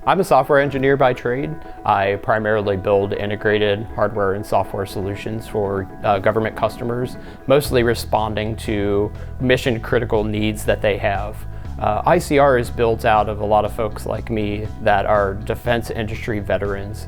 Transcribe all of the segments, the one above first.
I'm a software engineer by trade. I primarily build integrated hardware and software solutions for government customers, mostly responding to mission critical needs that they have. iCR is built out of a lot of folks like me that are defense industry veterans.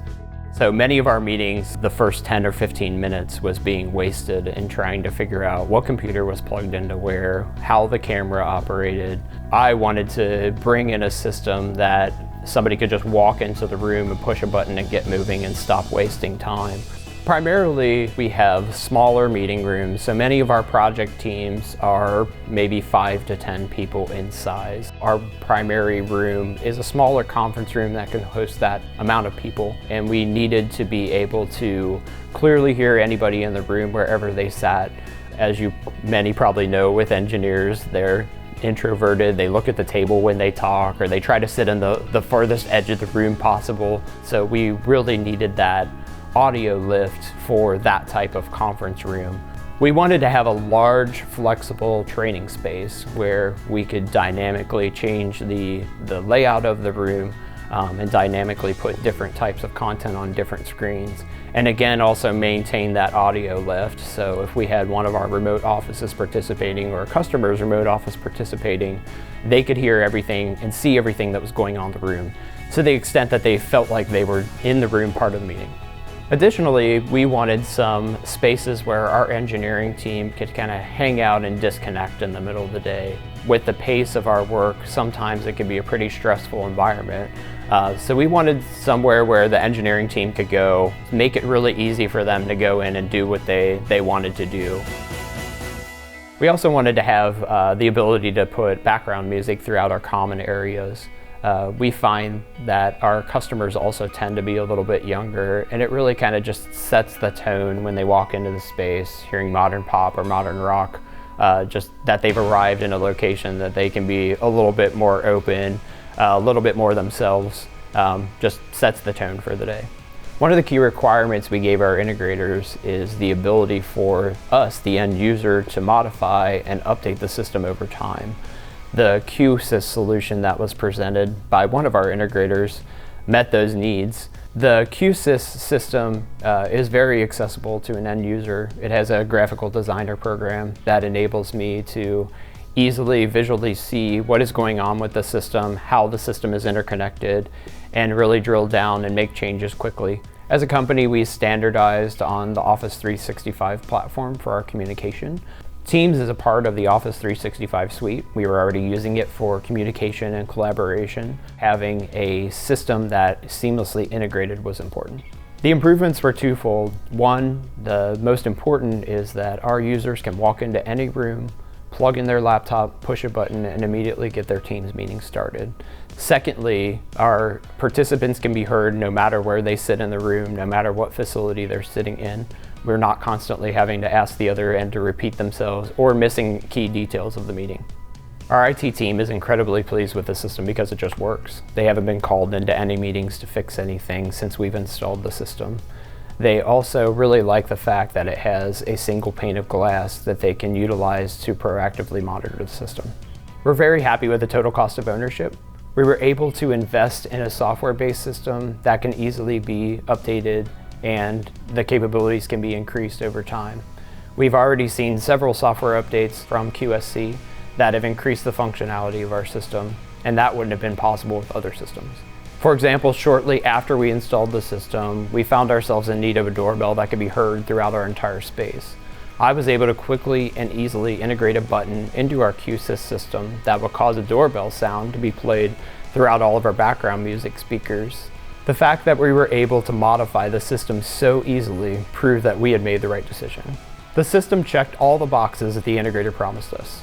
So many of our meetings, the first 10 or 15 minutes was being wasted in trying to figure out what computer was plugged into where, how the camera operated. I wanted to bring in a system that somebody could just walk into the room and push a button and get moving and stop wasting time. Primarily, we have smaller meeting rooms, so many of our project teams are maybe 5 to 10 people in size. Our primary room is a smaller conference room that can host that amount of people, and we needed to be able to clearly hear anybody in the room wherever they sat. As many probably know with engineers, they're introverted, they look at the table when they talk, or they try to sit in the furthest edge of the room possible. So we really needed that audio lift for that type of conference room. We wanted to have a large, flexible training space where we could dynamically change the layout of the room and dynamically put different types of content on different screens. And again, also maintain that audio lift. So if we had one of our remote offices participating or a customer's remote office participating, they could hear everything and see everything that was going on in the room to the extent that they felt like they were in the room part of the meeting. Additionally, we wanted some spaces where our engineering team could kind of hang out and disconnect in the middle of the day. With the pace of our work, sometimes it can be a pretty stressful environment. So we wanted somewhere where the engineering team could go, make it really easy for them to go in and do what they wanted to do. We also wanted to have the ability to put background music throughout our common areas. We find that our customers also tend to be a little bit younger, and it really kind of just sets the tone when they walk into the space, hearing modern pop or modern rock, just that they've arrived in a location that they can be a little bit more open, a little bit more themselves, just sets the tone for the day. One of the key requirements we gave our integrators is the ability for us, the end user, to modify and update the system over time. The Q-SYS solution that was presented by one of our integrators met those needs. The Q-SYS system is very accessible to an end user. It has a graphical designer program that enables me to easily visually see what is going on with the system, how the system is interconnected, and really drill down and make changes quickly. As a company, we standardized on the Office 365 platform for our communication. Teams is a part of the Office 365 suite. We were already using it for communication and collaboration. Having a system that seamlessly integrated was important. The improvements were twofold. One, the most important is that our users can walk into any room, plug in their laptop, push a button, and immediately get their Teams meeting started. Secondly, our participants can be heard no matter where they sit in the room, no matter what facility they're sitting in. We're not constantly having to ask the other end to repeat themselves or missing key details of the meeting. Our IT team is incredibly pleased with the system because it just works. They haven't been called into any meetings to fix anything since we've installed the system. They also really like the fact that it has a single pane of glass that they can utilize to proactively monitor the system. We're very happy with the total cost of ownership. We were able to invest in a software-based system that can easily be updated and the capabilities can be increased over time. We've already seen several software updates from Q-SYS that have increased the functionality of our system, and that wouldn't have been possible with other systems. For example, shortly after we installed the system, we found ourselves in need of a doorbell that could be heard throughout our entire space. I was able to quickly and easily integrate a button into our Q-SYS system that would cause a doorbell sound to be played throughout all of our background music speakers. The fact that we were able to modify the system so easily proved that we had made the right decision. The system checked all the boxes that the integrator promised us.